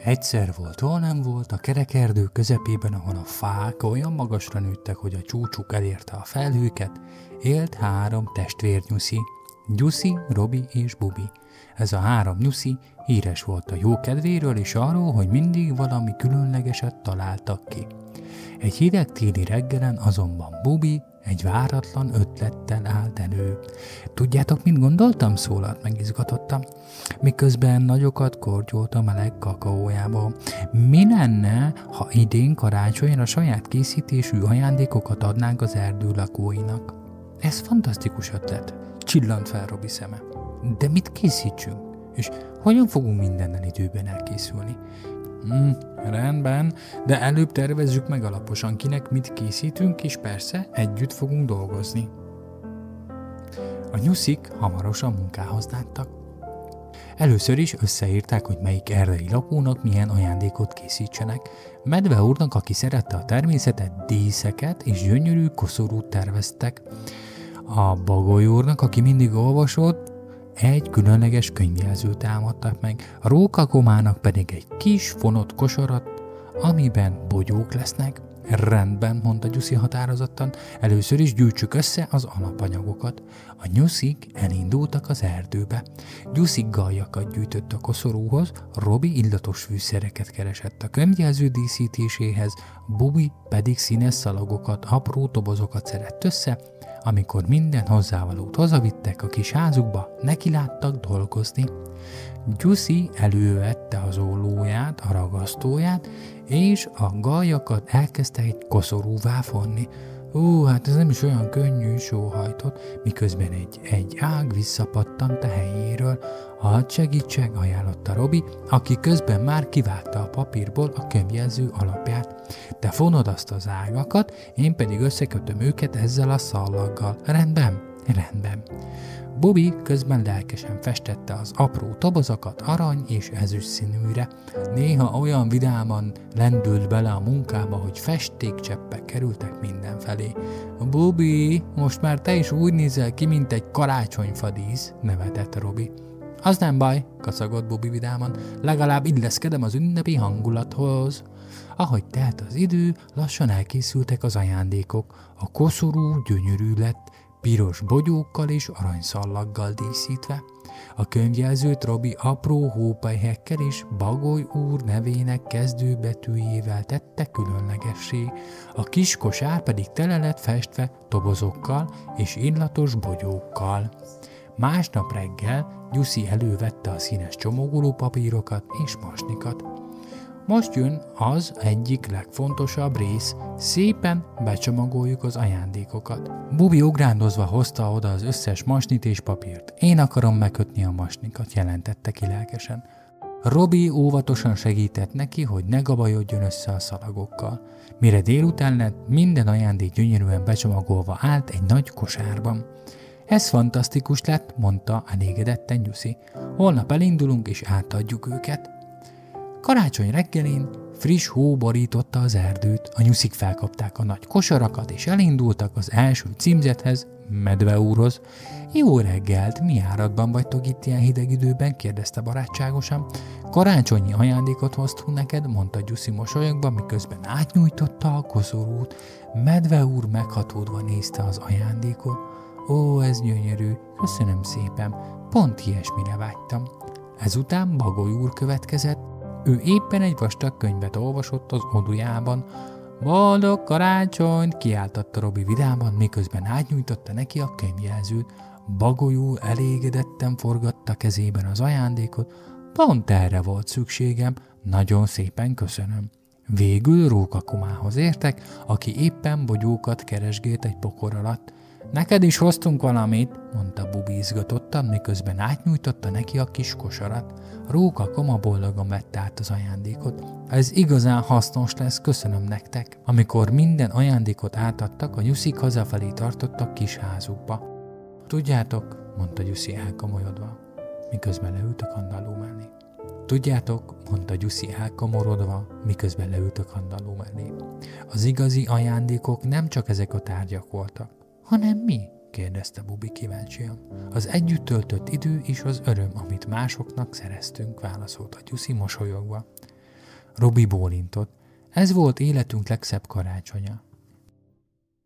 Egyszer volt, hol nem volt, a kerek erdő közepében, ahol a fák olyan magasra nőttek, hogy a csúcsuk elérte a felhőket, élt 3 testvérnyuszi, Gyuszi, Robi és Bubi. Ez a 3 nyuszi híres volt a jókedvéről és arról, hogy mindig valami különlegeset találtak ki. Egy hideg téli reggelen azonban Bubi egy váratlan ötlettel állt elő. Tudjátok, mit gondoltam? Szólalt meg izgatottam, miközben nagyokat kortyolt a meleg kakaójába. Mi lenne, ha idén karácsonyra saját készítésű ajándékokat adnánk az erdő lakóinak? Ez fantasztikus ötlet, csillant fel Robi szeme. De mit készítsünk? És hogyan fogunk mindennel időben elkészülni? Rendben, de előbb tervezzük meg alaposan, kinek mit készítünk, és persze együtt fogunk dolgozni. A nyuszik hamarosan munkához láttak. Először is összeírták, hogy melyik erdei lakónak milyen ajándékot készítsenek. Medve úrnak, aki szerette a természetet, díszeket és gyönyörű koszorút terveztek. A Bagoly úrnak, aki mindig olvasott, egy különleges könyvjelzőt támadtak meg, a Rókakomának pedig egy kis fonott kosarat, amiben bogyók lesznek. Rendben, mondta Gyuszi határozottan, először is gyűjtsük össze az alapanyagokat. A nyuszik elindultak az erdőbe. Gyuszi galjakat gyűjtött a koszorúhoz, Robi illatos fűszereket keresett a könyvjelző díszítéséhez, Bubi pedig színes szalagokat, apró dobozokat szedett össze. Amikor minden hozzávalót hazavittek a kis házukba, nekiláttak dolgozni. Gyuszi elővette az ollóját, a ragasztóját, és a galjakat elkezdte egy koszorúvá fonni. Hát ez nem is olyan könnyű, sóhajtott, miközben egy ág visszapattant a helyéről. Hadd segítsek, ajánlotta Robi, aki közben már kivágta a papírból a könyvjelző alapját. Te fonod azt az ágakat, én pedig összekötöm őket ezzel a szallaggal. Rendben? Rendben. Bubi közben lelkesen festette az apró tobozokat arany és ezüst színűre. Néha olyan vidáman lendült bele a munkába, hogy festékcseppek kerültek mindenfelé. Bubi, most már te is úgy nézel ki, mint egy karácsonyfadísz, nevetett Robi. Az nem baj, kacagott Bubi vidáman, legalább illeszkedem az ünnepi hangulathoz. Ahogy telt az idő, lassan elkészültek az ajándékok. A koszorú gyönyörű lett, piros bogyókkal és aranyszallaggal díszítve. A könyvjelzőt Robi apró hópelyhekkel és Bagoly úr nevének kezdőbetűjével tette különlegessé, a kis kosár pedig tele lett festve dobozokkal és illatos bogyókkal. Másnap reggel Gyuszi elővette a színes csomagoló papírokat és masnikat. Most jön az egyik legfontosabb rész, szépen becsomagoljuk az ajándékokat. Bubi ugrándozva hozta oda az összes masnit és papírt. Én akarom megkötni a masnikat, jelentette ki lelkesen. Robi óvatosan segített neki, hogy ne gabajodjon össze a szalagokkal. Mire délután lett, minden ajándék gyönyörűen becsomagolva állt egy nagy kosárban. Ez fantasztikus lett, mondta elégedetten Gyuszi. Holnap elindulunk és átadjuk őket. Karácsony reggelén friss hó borította az erdőt, a nyuszik felkapták a nagy kosarakat, és elindultak az első címzethez, Medve úrhoz. Jó reggelt, mi áradban vagytok itt ilyen hideg időben? Kérdezte barátságosan. Karácsonyi ajándékot hoztunk neked, mondta Gyuszi mosolyogva, miközben átnyújtotta a koszorút. Medve úr meghatódva nézte az ajándékot. Ó, ez gyönyörű, köszönöm szépen, pont ilyesmire vágytam. Ezután Bagoly úr következett. Ő éppen egy vastag könyvet olvasott az odujában. Boldog karácsonyt, kiáltatta Robi vidáman, miközben átnyújtotta neki a könyvjelzőt. Bagoly úr elégedetten forgatta kezében az ajándékot. Pont erre volt szükségem, nagyon szépen köszönöm. Végül Rókakomához értek, aki éppen bogyókat keresgélt egy pokor alatt. Neked is hoztunk valamit, mondta Bubi izgatottan, miközben átnyújtotta neki a kis kosarat. Rókakoma boldogan vette át az ajándékot. Ez igazán hasznos lesz, köszönöm nektek. Amikor minden ajándékot átadtak, a nyuszik hazafelé tartottak kis házukba. Tudjátok, mondta Gyuszi elkomolyodva, miközben leült a kandalló mellé. Tudjátok, mondta Gyuszi elkomorodva, miközben leült a kandalló mellé. Az igazi ajándékok nem csak ezek a tárgyak voltak, hanem mi? Kérdezte Bubi kíváncsian. Az együtt töltött idő és az öröm, amit másoknak szereztünk, válaszolta Gyuszi mosolyogva. Robi bólintott. Ez volt életünk legszebb karácsonya.